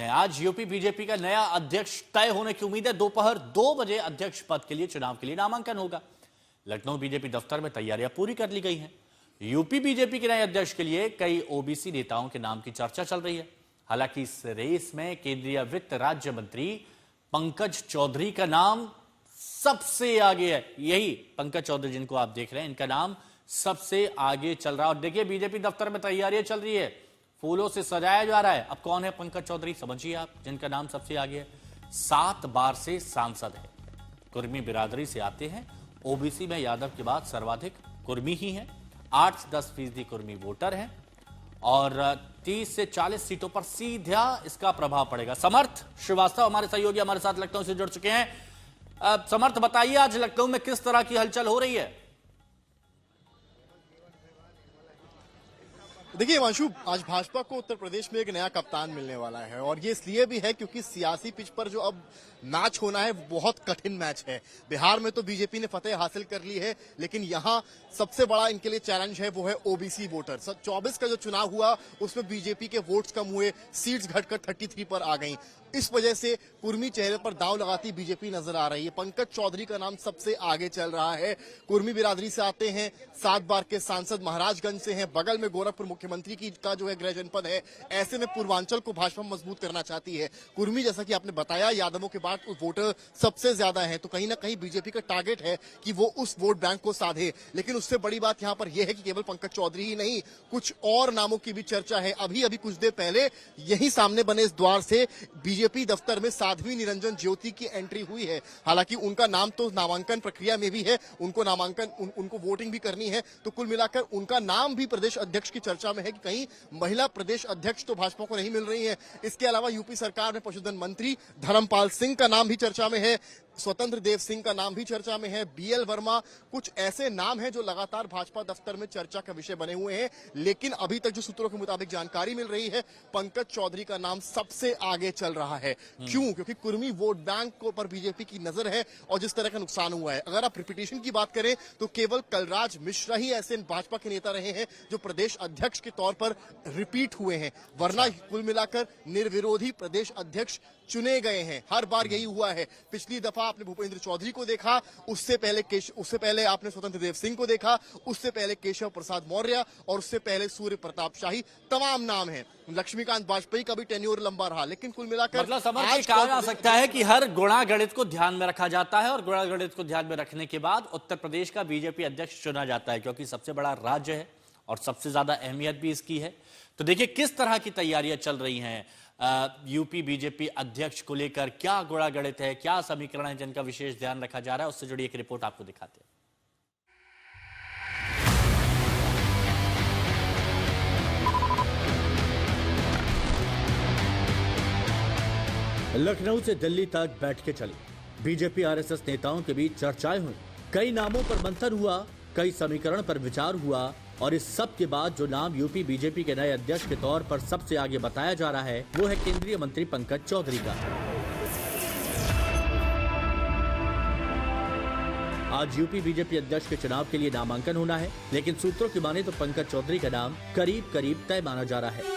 हैं। आज UP BJP का नया अध्यक्ष तय होने की उम्मीद है। दोपहर 2 बजे अध्यक्ष पद के लिए चुनाव के लिए नामांकन होगा। लखनऊ बीजेपी दफ्तर में तैयारियां पूरी कर ली गई हैं। यूपी बीजेपी के नए अध्यक्ष के लिए कई ओबीसी नेताओं के नाम की चर्चा चल रही है। हालांकि इस रेस में केंद्रीय वित्त राज्य मंत्री पंकज चौधरी का नाम सबसे आगे है। यही पंकज चौधरी जिनको आप देख रहे हैं, इनका नाम सबसे आगे चल रहा है। और देखिए, बीजेपी दफ्तर में तैयारियां चल रही है, फूलों से सजाया जा रहा है। अब कौन है पंकज चौधरी, समझिए आप, जिनका नाम सबसे आगे है। 7 बार से सांसद है, कुर्मी बिरादरी से आते हैं। ओबीसी में यादव के बाद सर्वाधिक कुर्मी ही है। 8 से 10% कुर्मी वोटर हैं और 30 से 40 सीटों पर सीधा इसका प्रभाव पड़ेगा। समर्थ श्रीवास्तव हमारे सहयोगी हमारे साथ लखनऊ से जुड़ चुके हैं। समर्थ, बताइए आज लखनऊ में किस तरह की हलचल हो रही है? देखिए हिमांशु, आज भाजपा को उत्तर प्रदेश में एक नया कप्तान मिलने वाला है और ये इसलिए भी है क्योंकि सियासी पिच पर जो अब मैच होना है बहुत कठिन मैच है। बिहार में तो बीजेपी ने फतेह हासिल कर ली है, लेकिन यहाँ सबसे बड़ा इनके लिए चैलेंज है, वो है ओबीसी वोटर। 24 का जो चुनाव हुआ उसमें बीजेपी के वोट्स कम हुए, सीट्स घटकर 33 पर आ गई। इस वजह से कुर्मी चेहरे पर दांव लगाती बीजेपी नजर आ रही है। पंकज चौधरी का नाम सबसे आगे चल रहा है। कुर्मी बिरादरी से आते हैं, 7 बार के सांसद, महाराजगंज से हैं, बगल में गोरखपुर मुख्यमंत्री का जो है गृह जनपद है। ऐसे में पूर्वांचल को भाजपा मजबूत करना चाहती है। कुर्मी, जैसा कि आपने बताया, यादवों के बाद वोटर सबसे ज्यादा है, तो कहीं ना कहीं बीजेपी का टारगेट है कि वो उस वोट बैंक को साधे। लेकिन उससे बड़ी बात यहाँ पर यह है कि केवल पंकज चौधरी ही नहीं, कुछ और नामों की भी चर्चा है। अभी कुछ देर पहले यही सामने बने इस द्वार से बीजेपी दफ्तर में साध्वी निरंजन ज्योति की एंट्री हुई है। हालांकि उनका नाम तो नामांकन प्रक्रिया में भी है, उनको वोटिंग भी करनी है, तो कुल मिलाकर उनका नाम भी प्रदेश अध्यक्ष की चर्चा में है कि कहीं महिला प्रदेश अध्यक्ष तो भाजपा को नहीं मिल रही है। इसके अलावा यूपी सरकार में पशुधन मंत्री धर्मपाल सिंह का नाम भी चर्चा में है, स्वतंत्र देव सिंह का नाम भी चर्चा में है, बीएल वर्मा, कुछ ऐसे नाम हैं जो लगातार भाजपा दफ्तर में चर्चा का विषय बने हुए हैं। लेकिन अभी तक जो सूत्रों के मुताबिक जानकारी मिल रही है, पंकज चौधरी का नाम सबसे आगे चल रहा है। क्यों? क्योंकि कुर्मी वोट बैंक को पर बीजेपी की नजर है और जिस तरह का नुकसान हुआ है। अगर आप रिपीटेशन की बात करें तो केवल कलराज मिश्रा ही ऐसे भाजपा के नेता रहे हैं जो प्रदेश अध्यक्ष के तौर पर रिपीट हुए हैं, वरना कुल मिलाकर निर्विरोधी प्रदेश अध्यक्ष चुने गए हैं। हर बार यही हुआ है। पिछली दफा आपने भूपेंद्र चौधरी को देखा, उससे पहले आपने स्वतंत्र देव सिंह को देखा, उससे पहले केशव प्रसाद मौर्य और उससे पहले सूर्य प्रताप शाही, तमाम नाम हैं। लक्ष्मीकांत वाजपेयी का भी टेन्योर लंबा रहा। लेकिन कुल मिलाकर मतलब समझ कहा जा सकता है कि हर गुणा गणित को ध्यान में रखा जाता है और गुणा गणित को ध्यान में रखने के बाद उत्तर प्रदेश का बीजेपी अध्यक्ष चुना जाता है, क्योंकि सबसे बड़ा राज्य है और सबसे ज्यादा अहमियत भी इसकी है। तो देखिए किस तरह की तैयारियां चल रही हैं यूपी बीजेपी अध्यक्ष को लेकर, क्या गुणा गणित है, क्या समीकरण है जिनका विशेष ध्यान रखा जा रहा है। उससे जुड़ी एक रिपोर्ट आपको दिखाते हैं। लखनऊ से दिल्ली तक बैठ के चली बीजेपी आरएसएस नेताओं के बीच चर्चाएं हुई, कई नामों पर मंथन हुआ, कई समीकरण पर विचार हुआ और इस सब के बाद जो नाम यूपी बीजेपी के नए अध्यक्ष के तौर पर सबसे आगे बताया जा रहा है वो है केंद्रीय मंत्री पंकज चौधरी का। आज यूपी बीजेपी अध्यक्ष के चुनाव के लिए नामांकन होना है, लेकिन सूत्रों की माने तो पंकज चौधरी का नाम करीब करीब तय माना जा रहा है।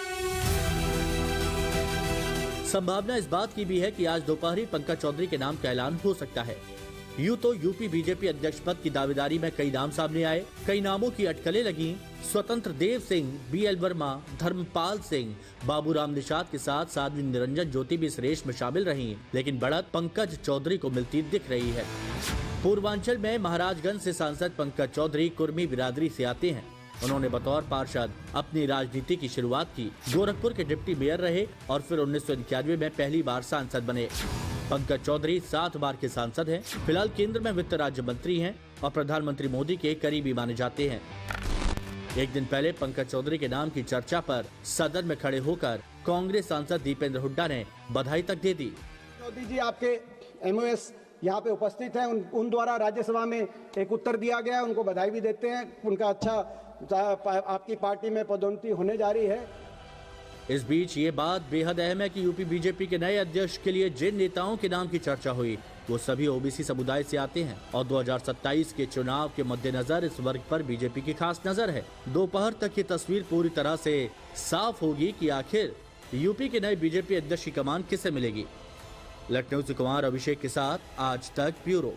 संभावना इस बात की भी है कि आज दोपहर पंकज चौधरी के नाम का ऐलान हो सकता है। यूं तो यूपी बीजेपी अध्यक्ष पद की दावेदारी में कई नाम सामने आए, कई नामों की अटकलें लगी। स्वतंत्र देव सिंह, बीएल वर्मा, धर्मपाल सिंह, बाबूराम निषाद के साथ साध्वी निरंजन ज्योति भी इस रेस में शामिल रही, लेकिन बढ़त पंकज चौधरी को मिलती दिख रही है। पूर्वांचल में महाराजगंज से सांसद पंकज चौधरी कुर्मी बिरादरी से आते हैं। उन्होंने बतौर पार्षद अपनी राजनीति की शुरुआत की, गोरखपुर के डिप्टी मेयर रहे और फिर 1991 में पहली बार सांसद बने। पंकज चौधरी 7 बार के सांसद हैं। फिलहाल केंद्र में वित्त राज्य मंत्री हैं और प्रधानमंत्री मोदी के करीबी माने जाते हैं। एक दिन पहले पंकज चौधरी के नाम की चर्चा पर सदन में खड़े होकर कांग्रेस सांसद दीपेंद्र हुड्डा ने बधाई तक दे दी। मोदी जी आपके एमओएस यहाँ पे उपस्थित हैं, उन द्वारा राज्यसभा में एक उत्तर दिया गया है, उनको बधाई भी देते हैं। उनका अच्छा आपकी पार्टी में पदोन्नति होने जा रही है। इस बीच ये बात बेहद अहम है कि यूपी बीजेपी के नए अध्यक्ष के लिए जिन नेताओं के नाम की चर्चा हुई वो सभी ओबीसी समुदाय से आते हैं और 2027 के चुनाव के मद्देनजर इस वर्ग पर बीजेपी की खास नजर है। दोपहर तक ये तस्वीर पूरी तरह से साफ होगी कि आखिर यूपी के नए बीजेपी अध्यक्ष की कमान किसे मिलेगी? लखनऊ से कुमार अभिषेक के साथ आज तक ब्यूरो।